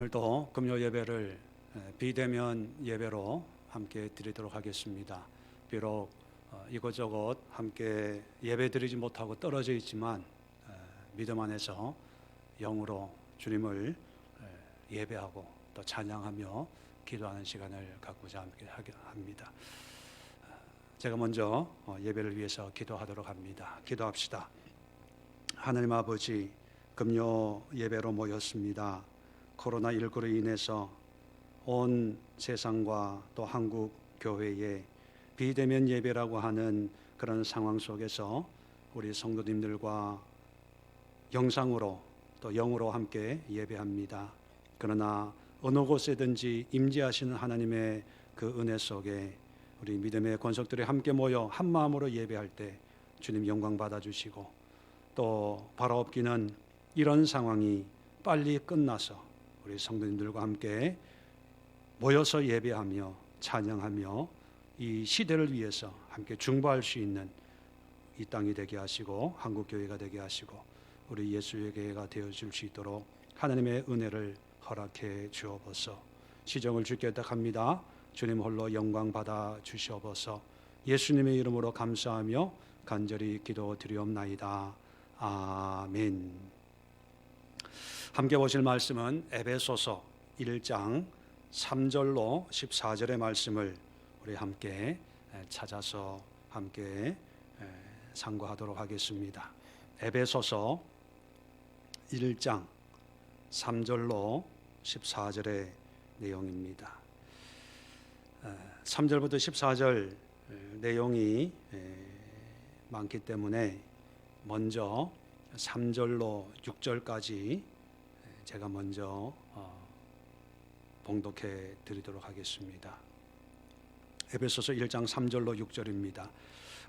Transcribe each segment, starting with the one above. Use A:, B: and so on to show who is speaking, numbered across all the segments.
A: 오늘도 금요 예배를 비대면 예배로 함께 드리도록 하겠습니다. 비록 이곳저곳 함께 예배 드리지 못하고 떨어져 있지만 믿음 안에서 영으로 주님을 예배하고 또 찬양하며 기도하는 시간을 갖고자 함께 합니다. 제가 먼저 예배를 위해서 기도하도록 합니다. 기도합시다. 하나님 아버지, 금요 예배로 모였습니다. 코로나19로 인해서 온 세상과 또 한국 교회에 비대면 예배라고 하는 그런 상황 속에서 우리 성도님들과 영상으로 또 영으로 함께 예배합니다. 그러나 어느 곳에든지 임재하시는 하나님의 그 은혜 속에 우리 믿음의 권속들이 함께 모여 한 마음으로 예배할 때 주님 영광 받아주시고, 또 바라옵기는 이런 상황이 빨리 끝나서 우리 성도님들과 함께 모여서 예배하며 찬양하며 이 시대를 위해서 함께 중보할 수 있는 이 땅이 되게 하시고 한국교회가 되게 하시고 우리 예수의 교회가 되어줄 수 있도록 하나님의 은혜를 허락해 주옵소서. 시정을 주께 부탁합니다. 주님 홀로 영광 받아 주시옵소서. 예수님의 이름으로 감사하며 간절히 기도드리옵나이다. 아멘. 함께 보실 말씀은 에베소서 1장 3절로 14절의 말씀을 우리 함께 찾아서 함께 상고하도록 하겠습니다. 에베소서 1장 3절로 14절의 내용입니다. 3절부터 14절 내용이 많기 때문에 먼저 3절로 6절까지 제가 먼저 봉독해 드리도록 하겠습니다. 에베소서 1장 3절로 6절입니다.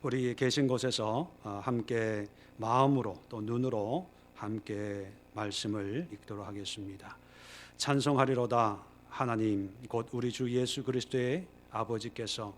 A: 우리 계신 곳에서 함께 마음으로 또 눈으로 함께 말씀을 읽도록 하겠습니다. 찬송하리로다. 하나님 곧 우리 주 예수 그리스도의 아버지께서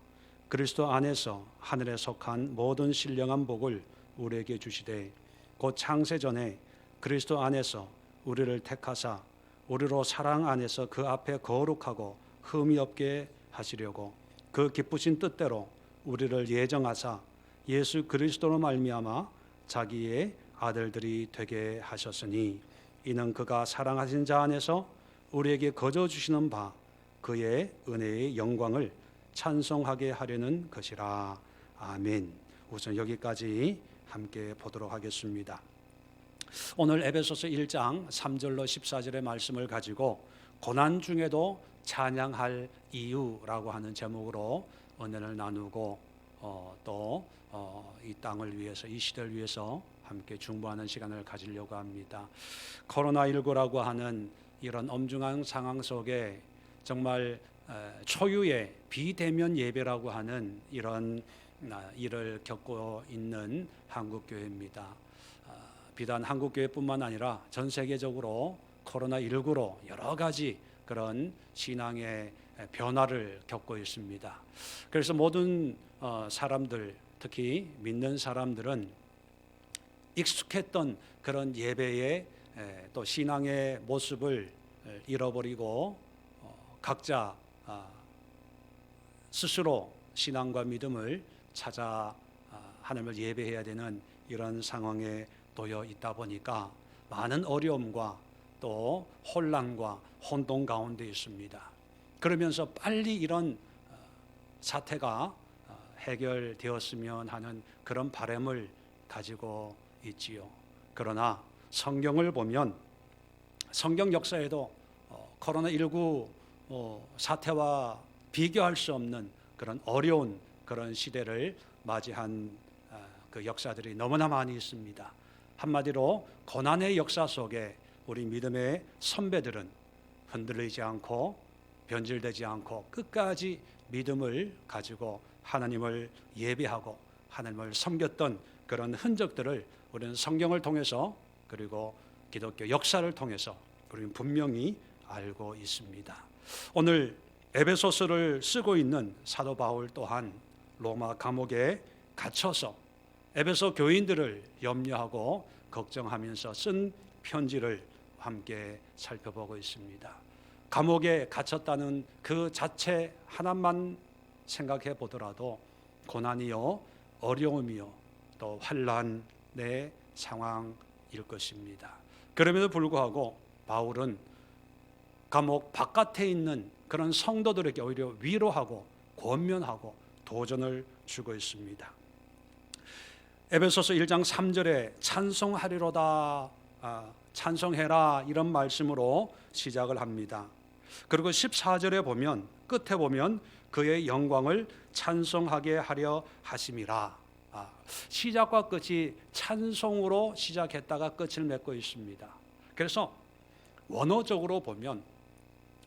A: 그리스도 안에서 하늘에 속한 모든 신령한 복을 우리에게 주시되 곧 창세 전에 그리스도 안에서 우리를 택하사 우리로 사랑 안에서 그 앞에 거룩하고 흠이 없게 하시려고 그 기쁘신 뜻대로 우리를 예정하사 예수 그리스도로 말미암아 자기의 아들들이 되게 하셨으니 이는 그가 사랑하신 자 안에서 우리에게 거저 주시는 바 그의 은혜의 영광을 찬송하게 하려는 것이라. 아멘. 우선 여기까지 함께 보도록 하겠습니다. 오늘 에베소서 1장 3절로 14절의 말씀을 가지고 고난 중에도 찬양할 이유라고 하는 제목으로 은혜를 나누고 또 이 땅을 위해서 이 시대를 위해서 함께 중보하는 시간을 가지려고 합니다. 코로나19라고 하는 이런 엄중한 상황 속에 정말 초유의 비대면 예배라고 하는 이런 일을 겪고 있는 한국교회입니다. 비단 한국교회뿐만 아니라 전 세계적으로 코로나19로 여러 가지 그런 신앙의 변화를 겪고 있습니다. 그래서 모든 사람들, 특히 믿는 사람들은 익숙했던 그런 예배의 또 신앙의 모습을 잃어버리고 각자 스스로 신앙과 믿음을 찾아 하나님을 예배해야 되는 이런 상황에 놓여 있다 보니까 많은 어려움과 또 혼란과 혼동 가운데 있습니다. 그러면서 빨리 이런 사태가 해결되었으면 하는 그런 바람을 가지고 있지요. 그러나 성경을 보면 성경 역사에도 코로나19 사태와 비교할 수 없는 그런 어려운 그런 시대를 맞이한 그 역사들이 너무나 많이 있습니다. 한마디로 고난의 역사 속에 우리 믿음의 선배들은 흔들리지 않고 변질되지 않고 끝까지 믿음을 가지고 하나님을 예배하고 하나님을 섬겼던 그런 흔적들을 우리는 성경을 통해서 그리고 기독교 역사를 통해서 우리는 분명히 알고 있습니다. 오늘 에베소서를 쓰고 있는 사도 바울 또한 로마 감옥에 갇혀서 에베소 교인들을 염려하고 걱정하면서 쓴 편지를 함께 살펴보고 있습니다. 감옥에 갇혔다는 그 자체 하나만 생각해 보더라도 고난이요, 어려움이요, 또 환난의 상황일 것입니다. 그럼에도 불구하고 바울은 감옥 바깥에 있는 그런 성도들에게 오히려 위로하고 권면하고 도전을 주고 있습니다. 에베소서 1장 3절에 찬송하리로다, 찬송해라, 이런 말씀으로 시작을 합니다. 그리고 14절에 보면, 끝에 보면 그의 영광을 찬송하게 하려 하심이라. 시작과 끝이 찬송으로 시작했다가 끝을 맺고 있습니다. 그래서 원어적으로 보면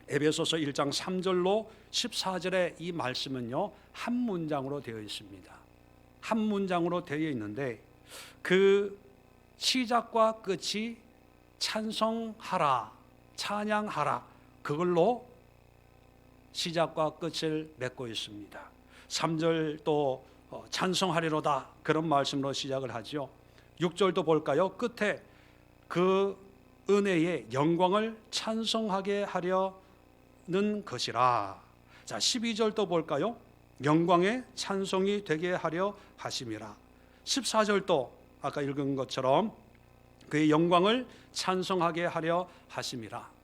A: 에베소서 1장 3절로 14절의 이 말씀은요, 한 문장으로 되어 있습니다. 한 문장으로 되어 있는데 그 시작과 끝이 찬송하라, 찬양하라, 그걸로 시작과 끝을 맺고 있습니다. 3절도 찬송하리로다, 그런 말씀으로 시작을 하죠. 6절도 볼까요? 끝에 그 은혜의 영광을 찬송하게 하려는 것이라. 자, 12절도 볼까요? 영광의 찬송이 되게 하려 하심이라. 14절도 아까 읽은 것처럼 그의 영광을 찬송하게 하려 하심이라.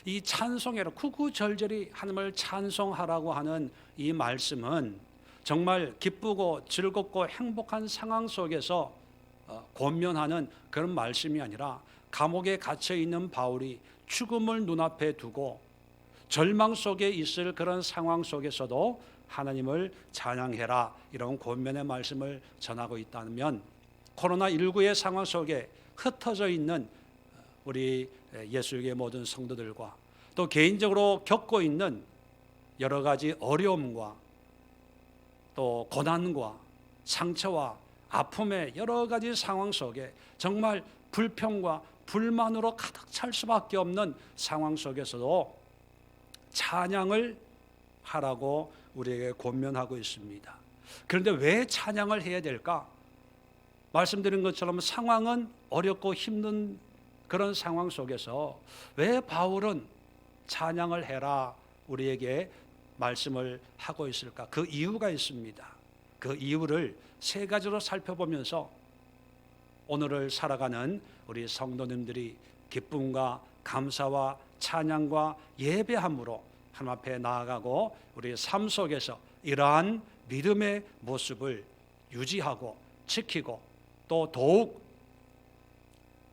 A: 이 찬송해라, 구구절절히 하나님을 찬송하라고 하는 이 말씀은 정말 기쁘고 즐겁고 행복한 상황 속에서 권면하는 그런 말씀이 아니라 감옥에 갇혀 있는 바울이 죽음을 눈앞에 두고 절망 속에 있을 그런 상황 속에서도 하나님을 찬양해라, 이런 권면의 말씀을 전하고 있다면, 코로나19의 상황 속에 흩어져 있는 우리 예수교의 모든 성도들과 또 개인적으로 겪고 있는 여러 가지 어려움과 또 고난과 상처와 아픔의 여러 가지 상황 속에 정말 불평과 불만으로 가득 찰 수밖에 없는 상황 속에서도 찬양을 하라고 우리에게 권면하고 있습니다. 그런데 왜 찬양을 해야 될까? 말씀드린 것처럼 상황은 어렵고 힘든 그런 상황 속에서 왜 바울은 찬양을 해라 우리에게 말씀을 하고 있을까? 그 이유가 있습니다. 그 이유를 세 가지로 살펴보면서 오늘을 살아가는 우리 성도님들이 기쁨과 감사와 찬양과 예배함으로 하나님 앞에 나아가고 우리 삶 속에서 이러한 믿음의 모습을 유지하고 지키고 또 더욱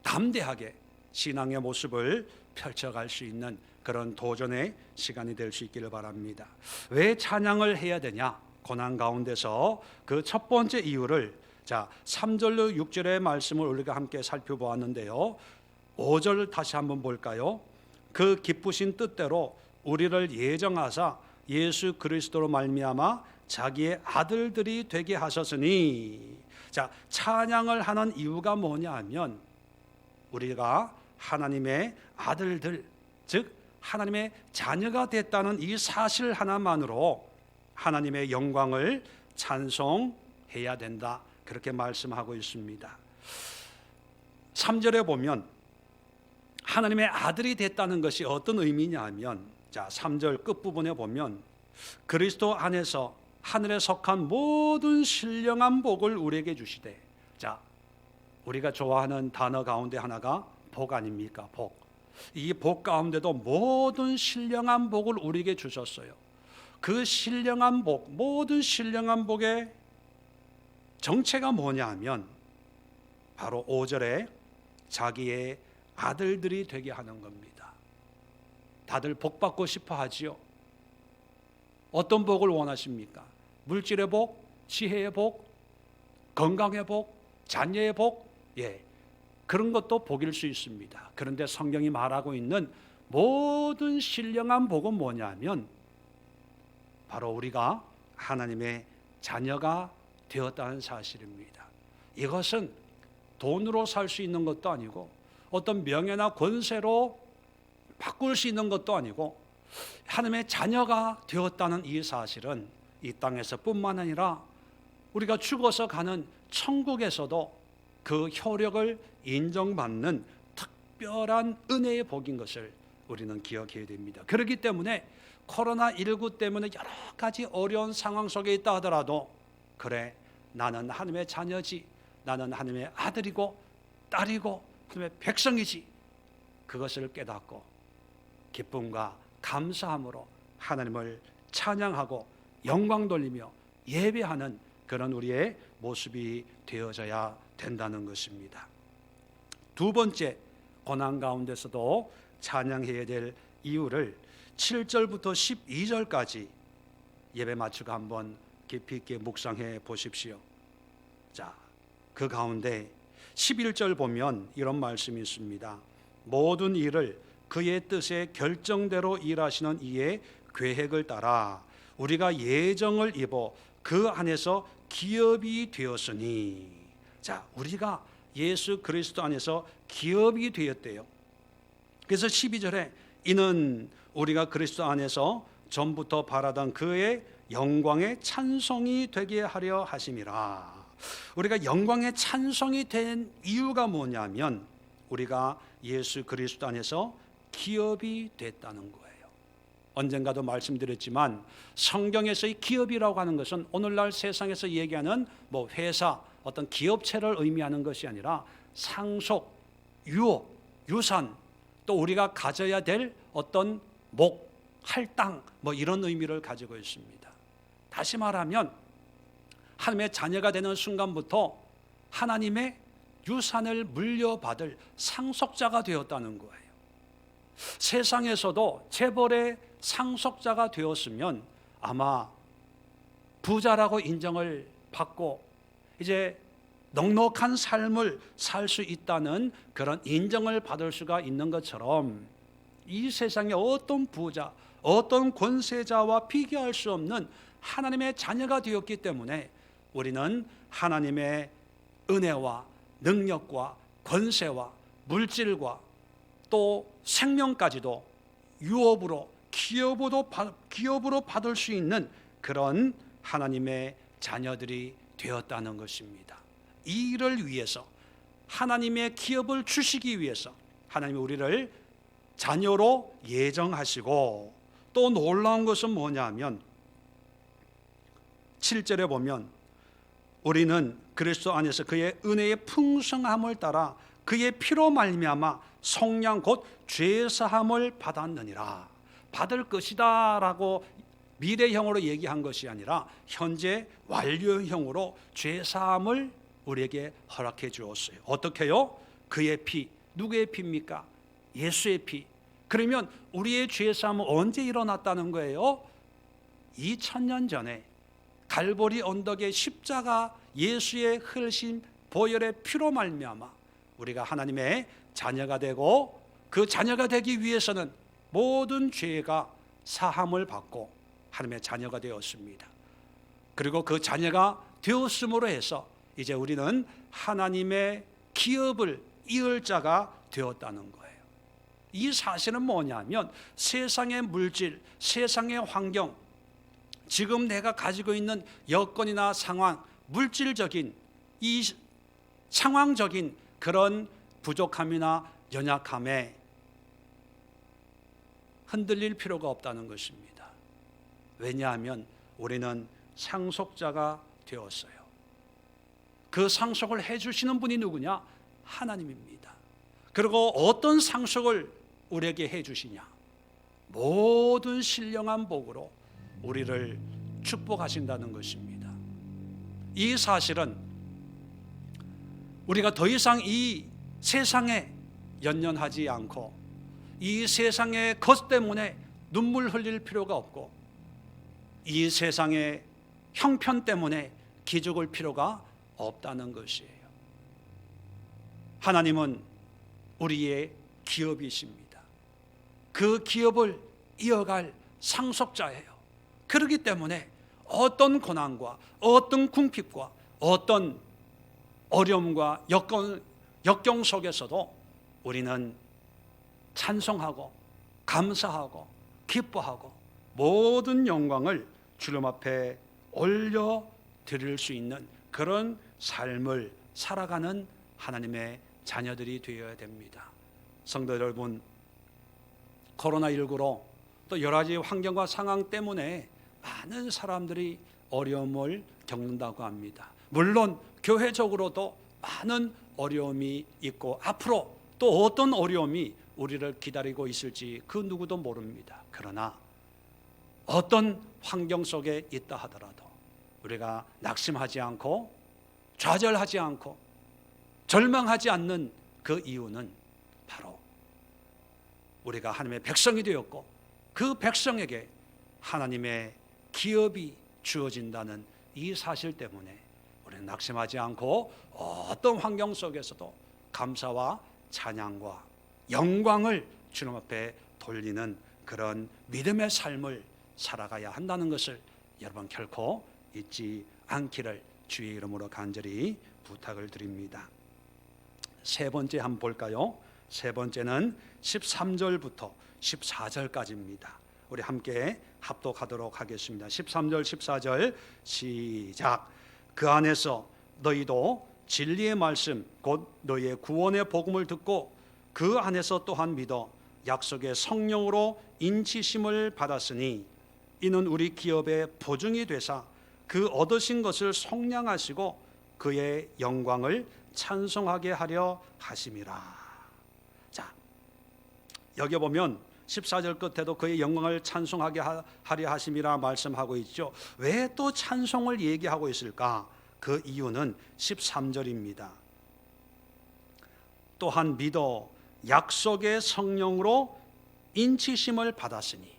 A: 담대하게 신앙의 모습을 펼쳐갈 수 있는 그런 도전의 시간이 될 수 있기를 바랍니다. 왜 찬양을 해야 되냐? 고난 가운데서 그 첫 번째 이유를 3절로 6절의 말씀을 우리가 함께 살펴보았는데요, 5절 다시 한번 볼까요? 그 기쁘신 뜻대로 우리를 예정하사 예수 그리스도로 말미암아 자기의 아들들이 되게 하셨으니. 찬양을 하는 이유가 뭐냐 하면 우리가 하나님의 아들들, 즉 하나님의 자녀가 됐다는 이 사실 하나만으로 하나님의 영광을 찬송해야 된다, 그렇게 말씀하고 있습니다. 3절에 보면 하나님의 아들이 됐다는 것이 어떤 의미냐 하면 3절 끝부분에 보면 그리스도 안에서 하늘에 속한 모든 신령한 복을 우리에게 주시되. 우리가 좋아하는 단어 가운데 하나가 복 아닙니까? 복. 이 복 가운데도 모든 신령한 복을 우리에게 주셨어요. 그 신령한 복, 모든 신령한 복의 정체가 뭐냐 하면 바로 5절에 자기의 아들들이 되게 하는 겁니다. 다들 복 받고 싶어 하지요. 어떤 복을 원하십니까? 물질의 복, 지혜의 복, 건강의 복, 자녀의 복, 그런 것도 복일 수 있습니다. 그런데 성경이 말하고 있는 모든 신령한 복은 뭐냐면 바로 우리가 하나님의 자녀가 되었다는 사실입니다. 이것은 돈으로 살 수 있는 것도 아니고 어떤 명예나 권세로 바꿀 수 있는 것도 아니고 하나님의 자녀가 되었다는 이 사실은 이 땅에서 뿐만 아니라 우리가 죽어서 가는 천국에서도 그 효력을 인정받는 특별한 은혜의 복인 것을 우리는 기억해야 됩니다. 그렇기 때문에 코로나19 때문에 여러 가지 어려운 상황 속에 있다 하더라도, 그래, 나는 하나님의 자녀지, 나는 하나님의 아들이고 딸이고 하나님의 백성이지, 그것을 깨닫고 기쁨과 감사함으로 하나님을 찬양하고 영광 돌리며 예배하는 그런 우리의 모습이 되어져야 된다는 것입니다. 두 번째, 고난 가운데서도 찬양해야 될 이유를 7절부터 12절까지 예배 마치고 한번 깊이 있게 묵상해 보십시오. 자, 그 가운데 11절 보면 이런 말씀이 있습니다. 모든 일을 그의 뜻의 결정대로 일하시는 이의 계획을 따라 우리가 예정을 입어 그 안에서 기업이 되었으니. 자, 우리가 예수 그리스도 안에서 기업이 되었대요. 그래서 12절에 이는 우리가 그리스도 안에서 전부터 바라던 그의 영광의 찬송이 되게 하려 하심이라. 우리가 영광의 찬송이 된 이유가 뭐냐면 우리가 예수 그리스도 안에서 기업이 됐다는 거예요. 언젠가도 말씀드렸지만 성경에서의 기업이라고 하는 것은 오늘날 세상에서 얘기하는 회사, 어떤 기업체를 의미하는 것이 아니라 상속, 유업, 유산, 또 우리가 가져야 될 어떤 목, 할당, 이런 의미를 가지고 있습니다. 다시 말하면 하나님의 자녀가 되는 순간부터 하나님의 유산을 물려받을 상속자가 되었다는 거예요. 세상에서도 재벌의 상속자가 되었으면 아마 부자라고 인정을 받고 이제 넉넉한 삶을 살 수 있다는 그런 인정을 받을 수가 있는 것처럼 이 세상의 어떤 부자, 어떤 권세자와 비교할 수 없는 하나님의 자녀가 되었기 때문에 우리는 하나님의 은혜와 능력과 권세와 물질과 또 생명까지도 유업으로 기업으로 받을 수 있는 그런 하나님의 자녀들이 되었다는 것입니다. 이 일을 위해서 하나님의 기업을 주시기 위해서 하나님이 우리를 자녀로 예정하시고, 또 놀라운 것은 뭐냐면 7절에 보면 우리는 그리스도 안에서 그의 은혜의 풍성함을 따라 그의 피로 말미암아 속량 곧 죄사함을 받았느니라. 받을 것이다 라고 미래형으로 얘기한 것이 아니라 현재 완료형으로 죄사함을 우리에게 허락해 주었어요. 어떻게요? 그의 피, 누구의 피입니까? 예수의 피. 그러면 우리의 죄사함은 언제 일어났다는 거예요? 2000년 전에 갈보리 언덕의 십자가 예수의 흘리신 보혈의 피로 말미암아 우리가 하나님의 자녀가 되고, 그 자녀가 되기 위해서는 모든 죄가 사함을 받고 하나님의 자녀가 되었습니다. 그리고 그 자녀가 되었음으로 해서 이제 우리는 하나님의 기업을 이을 자가 되었다는 거예요. 이 사실은 뭐냐면 세상의 물질, 세상의 환경, 지금 내가 가지고 있는 여건이나 상황, 물질적인 이 상황적인 그런 부족함이나 연약함에 흔들릴 필요가 없다는 것입니다. 왜냐하면 우리는 상속자가 되었어요. 그 상속을 해주시는 분이 누구냐? 하나님입니다. 그리고 어떤 상속을 우리에게 해주시냐? 모든 신령한 복으로 우리를 축복하신다는 것입니다. 이 사실은 우리가 더 이상 이 세상에 연연하지 않고 이 세상의 것 때문에 눈물 흘릴 필요가 없고 이 세상의 형편 때문에 기죽을 필요가 없다는 것이에요. 하나님은 우리의 기업이십니다. 그 기업을 이어갈 상속자예요. 그렇기 때문에 어떤 고난과 어떤 궁핍과 어떤 어려움과 역경 속에서도 우리는 찬송하고 감사하고 기뻐하고 모든 영광을 주님 앞에 올려드릴 수 있는 그런 삶을 살아가는 하나님의 자녀들이 되어야 됩니다. 성도 여러분, 코로나19로 또 여러 가지 환경과 상황 때문에 많은 사람들이 어려움을 겪는다고 합니다. 물론 교회적으로도 많은 어려움이 있고 앞으로 또 어떤 어려움이 우리를 기다리고 있을지 그 누구도 모릅니다. 그러나 어떤 환경 속에 있다 하더라도 우리가 낙심하지 않고 좌절하지 않고 절망하지 않는 그 이유는 바로 우리가 하나님의 백성이 되었고 그 백성에게 하나님의 기업이 주어진다는 이 사실 때문에 우리는 낙심하지 않고 어떤 환경 속에서도 감사와 찬양과 영광을 주님 앞에 돌리는 그런 믿음의 삶을 살아가야 한다는 것을 여러분 결코 잊지 않기를 주의 이름으로 간절히 부탁을 드립니다. 세 번째 한번 볼까요? 세 번째는 13절부터 14절까지입니다. 우리 함께 합독하도록 하겠습니다. 13절 14절 시작. 그 안에서 너희도 진리의 말씀 곧 너희의 구원의 복음을 듣고 그 안에서 또한 믿어 약속의 성령으로 인치심을 받았으니 이는 우리 기업의 보증이 되사 그 얻으신 것을 속량하시고 그의 영광을 찬송하게 하려 하심이라. 자, 여기 보면 14절 끝에도 그의 영광을 찬송하게 하려 하심이라 말씀하고 있죠. 왜 또 찬송을 얘기하고 있을까? 그 이유는 13절입니다. 또한 믿어 약속의 성령으로 인치심을 받았으니,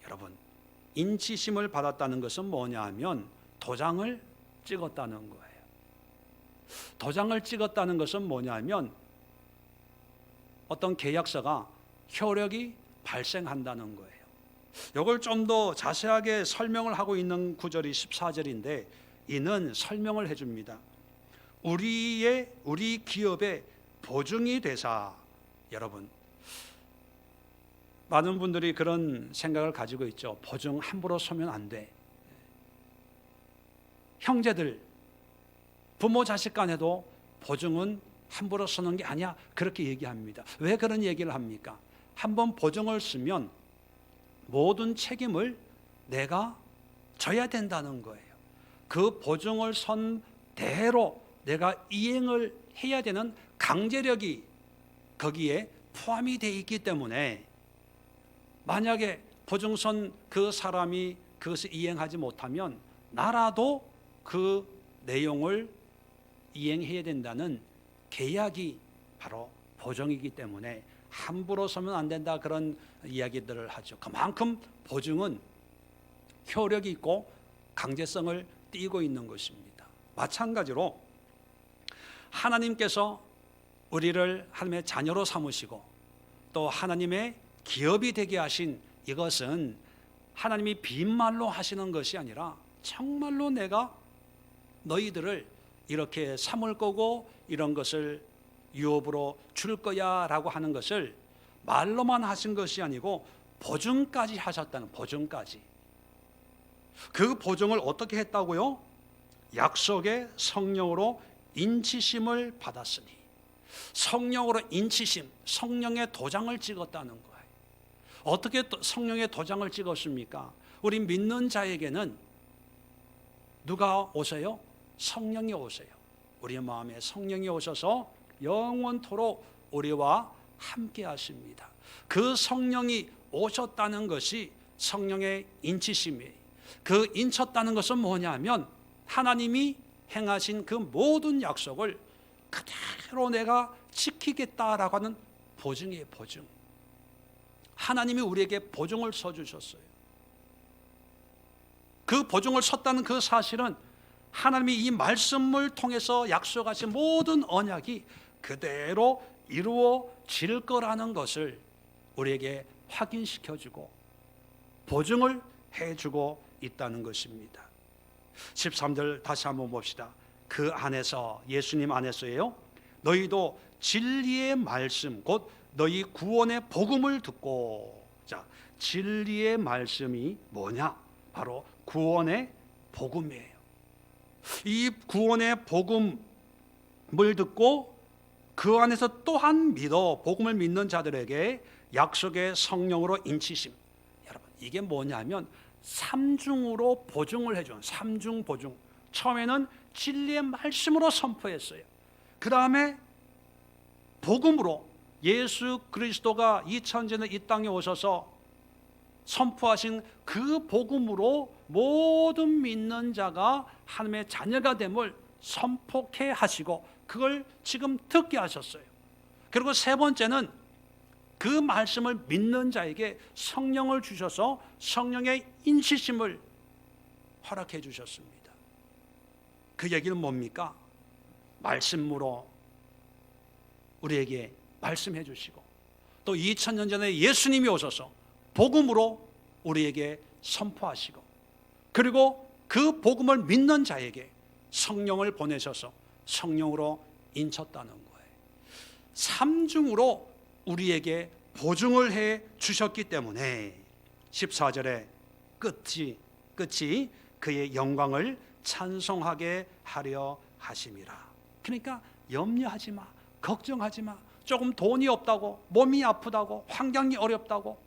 A: 여러분 인치심을 받았다는 것은 뭐냐 하면 도장을 찍었다는 거예요. 도장을 찍었다는 것은 뭐냐 하면 어떤 계약서가 효력이 발생한다는 거예요. 이걸 좀 더 자세하게 설명을 하고 있는 구절이 14절인데 이는 설명을 해줍니다. 우리 기업의 보증이 되사. 여러분 많은 분들이 그런 생각을 가지고 있죠. 보증 함부로 서면 안 돼. 형제들 부모 자식 간에도 보증은 함부로 서는 게 아니야, 그렇게 얘기합니다. 왜 그런 얘기를 합니까? 한번 보증을 쓰면 모든 책임을 내가 져야 된다는 거예요. 그 보증을 선 대로 내가 이행을 해야 되는 강제력이 거기에 포함이 되어 있기 때문에 만약에 보증선 그 사람이 그것을 이행하지 못하면 나라도 그 내용을 이행해야 된다는 계약이 바로 보증이기 때문에 함부로 서면 안 된다, 그런 이야기들을 하죠. 그만큼 보증은 효력이 있고 강제성을 띠고 있는 것입니다. 마찬가지로 하나님께서 우리를 하나님의 자녀로 삼으시고 또 하나님의 기업이 되게 하신 이것은 하나님이 빈말로 하시는 것이 아니라 정말로 내가 너희들을 이렇게 삼을 거고 이런 것을 유업으로 줄 거야 라고 하는 것을 말로만 하신 것이 아니고 보증까지 하셨다는, 보증까지. 그 보증을 어떻게 했다고요? 약속의 성령으로 인치심을 받았으니. 성령으로 인치심, 성령의 도장을 찍었다는 거예요. 어떻게 성령의 도장을 찍었습니까? 우리 믿는 자에게는 누가 오세요? 성령이 오세요. 우리 마음에 성령이 오셔서 영원토록 우리와 함께 하십니다. 그 성령이 오셨다는 것이 성령의 인치심이에요. 그 인쳤다는 것은 뭐냐면 하나님이 행하신 그 모든 약속을 그대로 내가 지키겠다라고 하는 보증이에요. 보증. 하나님이 우리에게 보증을 서주셨어요. 그 보증을 섰다는 그 사실은 하나님이 이 말씀을 통해서 약속하신 모든 언약이 그대로 이루어질 거라는 것을 우리에게 확인시켜주고 보증을 해주고 있다는 것입니다. 13절 다시 한번 봅시다. 그 안에서, 예수님 안에서예요. 너희도 진리의 말씀 곧 너희 구원의 복음을 듣고. 자, 진리의 말씀이 뭐냐? 바로 구원의 복음이에요. 이 구원의 복음을 듣고 그 안에서 또한 믿어. 복음을 믿는 자들에게 약속의 성령으로 인치심. 여러분, 이게 뭐냐면 삼중으로 보증을 해준, 삼중 보증. 처음에는 진리의 말씀으로 선포했어요. 그 다음에 복음으로 예수 그리스도가 2000년 전에 이 땅에 오셔서 선포하신 그 복음으로 모든 믿는 자가 하나님의 자녀가 됨을 선포케 하시고 그걸 지금 듣게 하셨어요. 그리고 세 번째는 그 말씀을 믿는 자에게 성령을 주셔서 성령의 인치심을 허락해 주셨습니다. 그 얘기는 뭡니까? 말씀으로 우리에게 말씀해 주시고 또 2000년 전에 예수님이 오셔서 복음으로 우리에게 선포하시고 그리고 그 복음을 믿는 자에게 성령을 보내셔서 성령으로 인쳤다는 거예요. 삼중으로 우리에게 보증을 해 주셨기 때문에 14절에 끝이 그의 영광을 찬송하게 하려 하심이라. 그러니까 염려하지 마, 걱정하지 마. 조금 돈이 없다고, 몸이 아프다고, 환경이 어렵다고,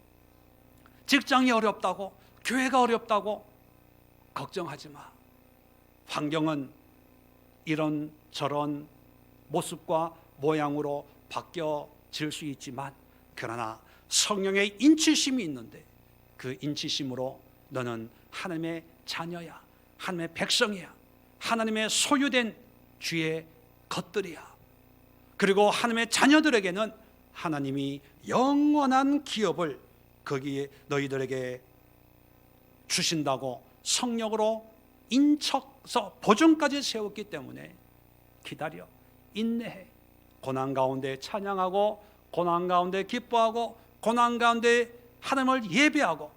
A: 직장이 어렵다고, 교회가 어렵다고 걱정하지 마. 환경은 이런 저런 모습과 모양으로 바뀌어질 수 있지만 그러나 성령의 인치심이 있는데 그 인치심으로 너는 하나님의 자녀야, 하나님의 백성이야, 하나님의 소유된 주의 것들이야. 그리고 하나님의 자녀들에게는 하나님이 영원한 기업을 거기에 너희들에게 주신다고 성령으로 인쳐서 보증까지 세웠기 때문에 기다려, 인내해. 고난 가운데 찬양하고 고난 가운데 기뻐하고 고난 가운데 하나님을 예배하고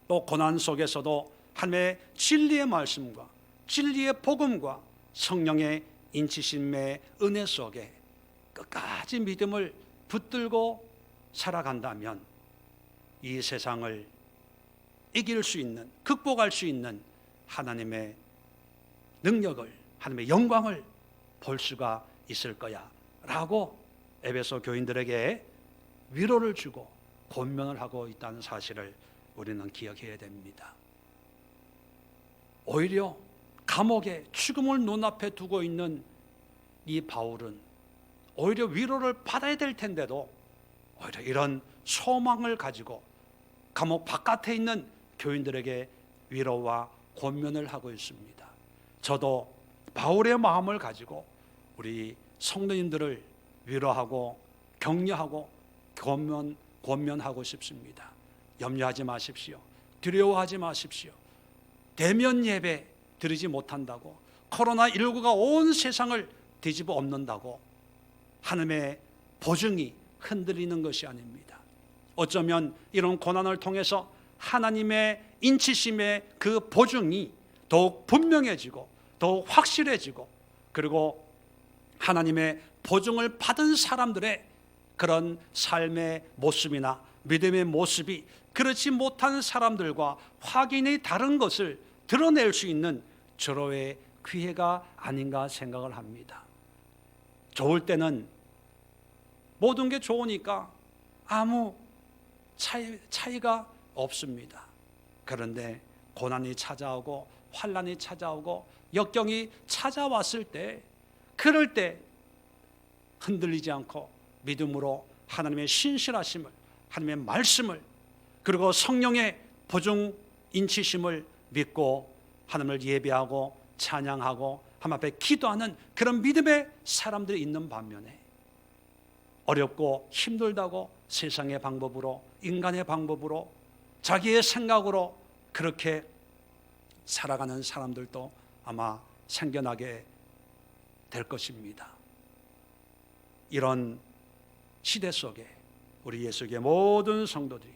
A: 또 고난 속에서도 하나님의 진리의 말씀과 진리의 복음과 성령의 인치심의 은혜 속에 끝까지 믿음을 붙들고 살아간다면 이 세상을 이길 수 있는, 극복할 수 있는 하나님의 능력을, 하나님의 영광을 볼 수가 있을 거야 라고 에베소 교인들에게 위로를 주고 권면을 하고 있다는 사실을 우리는 기억해야 됩니다. 오히려 감옥에 죽음을 눈앞에 두고 있는 이 바울은 오히려 위로를 받아야 될 텐데도 오히려 이런 소망을 가지고 감옥 바깥에 있는 교인들에게 위로와 권면을 하고 있습니다. 저도 바울의 마음을 가지고 우리 성도님들을 위로하고 격려하고 권면하고 싶습니다. 염려하지 마십시오. 두려워하지 마십시오. 대면 예배 드리지 못한다고, 코로나19가 온 세상을 뒤집어 엎는다고 하나님의 보증이 흔들리는 것이 아닙니다. 어쩌면 이런 고난을 통해서 하나님의 인치심의 그 보증이 더욱 분명해지고 더욱 확실해지고 그리고 하나님의 보증을 받은 사람들의 그런 삶의 모습이나 믿음의 모습이 그렇지 못한 사람들과 확연히 다른 것을 드러낼 수 있는 절호의 기회가 아닌가 생각을 합니다. 좋을 때는 모든 게 좋으니까 아무 차이가 없습니다. 그런데 고난이 찾아오고 환난이 찾아오고 역경이 찾아왔을 때, 그럴 때 흔들리지 않고 믿음으로 하나님의 신실하심을, 하나님의 말씀을, 그리고 성령의 보증 인치심을 믿고 하나님을 예배하고 찬양하고 하나님 앞에 기도하는 그런 믿음의 사람들이 있는 반면에 어렵고 힘들다고 세상의 방법으로, 인간의 방법으로, 자기의 생각으로 그렇게 살아가는 사람들도 아마 생겨나게 될 것입니다. 이런 시대 속에 우리 예수의 모든 성도들이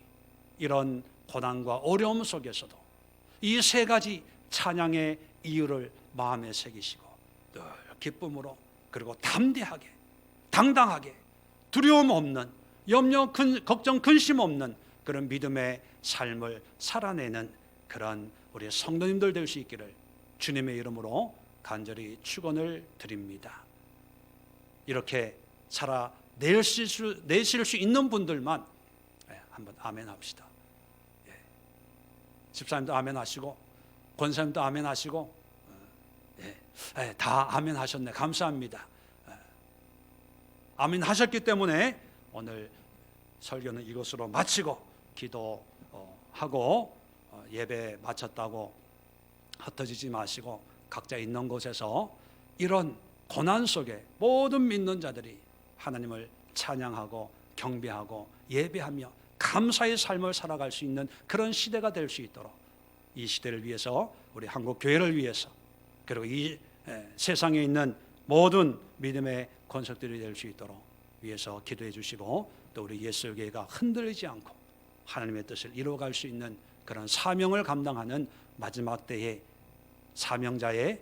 A: 이런 고난과 어려움 속에서도 이 세 가지 찬양의 이유를 마음에 새기시고 늘 기쁨으로 그리고 담대하게, 당당하게, 두려움 없는, 염려, 걱정, 근심 없는 그런 믿음의 삶을 살아내는 그런 우리 성도님들 될 수 있기를 주님의 이름으로 간절히 축원을 드립니다. 이렇게 살아내실 수 있는 분들만 한번 아멘 합시다. 예. 집사님도 아멘 하시고 권사님도 아멘 하시고 예. 다 아멘 하셨네. 감사합니다. 아멘 하셨기 때문에 오늘 설교는 이것으로 마치고 기도하고 예배 마쳤다고 흩어지지 마시고 각자 있는 곳에서 이런 고난 속에 모든 믿는 자들이 하나님을 찬양하고 경배하고 예배하며 감사의 삶을 살아갈 수 있는 그런 시대가 될 수 있도록 이 시대를 위해서 우리 한국 교회를 위해서 그리고 이 세상에 있는 모든 믿음의 권속들이 될 수 있도록 위해서 기도해 주시고 또 우리 예수교회가 흔들리지 않고 하나님의 뜻을 이루어갈 수 있는 그런 사명을 감당하는 마지막 때의 사명자의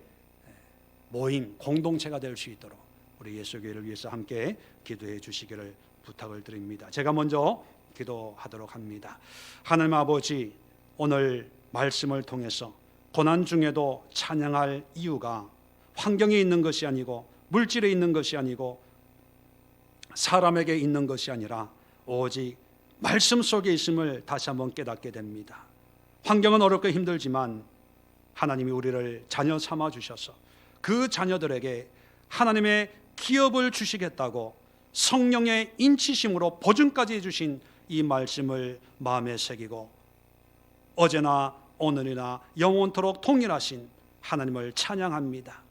A: 모임 공동체가 될 수 있도록 우리 예수교회를 위해서 함께 기도해 주시기를 부탁을 드립니다. 제가 먼저 기도하도록 합니다. 하나님 아버지, 오늘 말씀을 통해서 고난 중에도 찬양할 이유가 환경에 있는 것이 아니고 물질에 있는 것이 아니고 사람에게 있는 것이 아니라 오직 말씀 속에 있음을 다시 한번 깨닫게 됩니다. 환경은 어렵고 힘들지만 하나님이 우리를 자녀 삼아 주셔서 그 자녀들에게 하나님의 기업을 주시겠다고 성령의 인치심으로 보증까지 해주신 이 말씀을 마음에 새기고 어제나 오늘이나 영원토록 동일하신 하나님을 찬양합니다.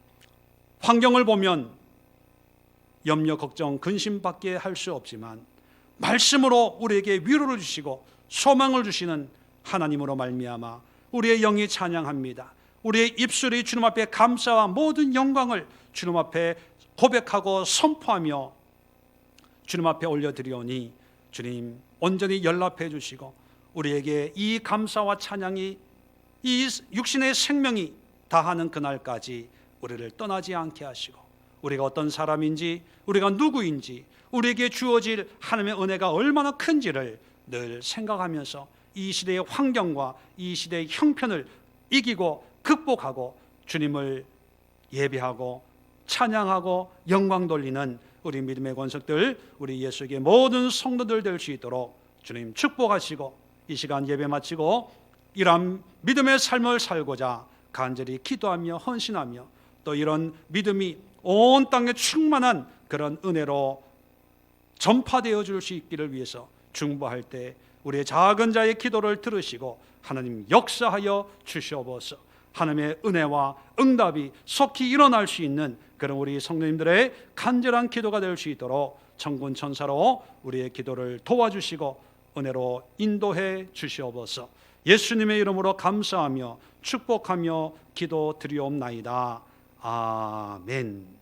A: 환경을 보면 염려, 걱정, 근심밖에 할 수 없지만 말씀으로 우리에게 위로를 주시고 소망을 주시는 하나님으로 말미암아 우리의 영이 찬양합니다. 우리의 입술이 주님 앞에 감사와 모든 영광을 주님 앞에 고백하고 선포하며 주님 앞에 올려드리오니 주님 온전히 연락해 주시고 우리에게 이 감사와 찬양이 이 육신의 생명이 다하는 그날까지 우리를 떠나지 않게 하시고 우리가 어떤 사람인지 우리가 누구인지 우리에게 주어질 하나님의 은혜가 얼마나 큰지를 늘 생각하면서 이 시대의 환경과 이 시대의 형편을 이기고 극복하고 주님을 예배하고 찬양하고 영광 돌리는 우리 믿음의 권속들 우리 예수의 모든 성도들 될 수 있도록 주님 축복하시고 이 시간 예배 마치고 이러한 믿음의 삶을 살고자 간절히 기도하며 헌신하며 또 이런 믿음이 온 땅에 충만한 그런 은혜로 전파되어 줄 수 있기를 위해서 중보할 때 우리의 작은 자의 기도를 들으시고 하나님 역사하여 주시옵소서. 하나님의 은혜와 응답이 속히 일어날 수 있는 그런 우리 성도님들의 간절한 기도가 될 수 있도록 천군 천사로 우리의 기도를 도와주시고 은혜로 인도해 주시옵소서. 예수님의 이름으로 감사하며 축복하며 기도 드리옵나이다. 아멘.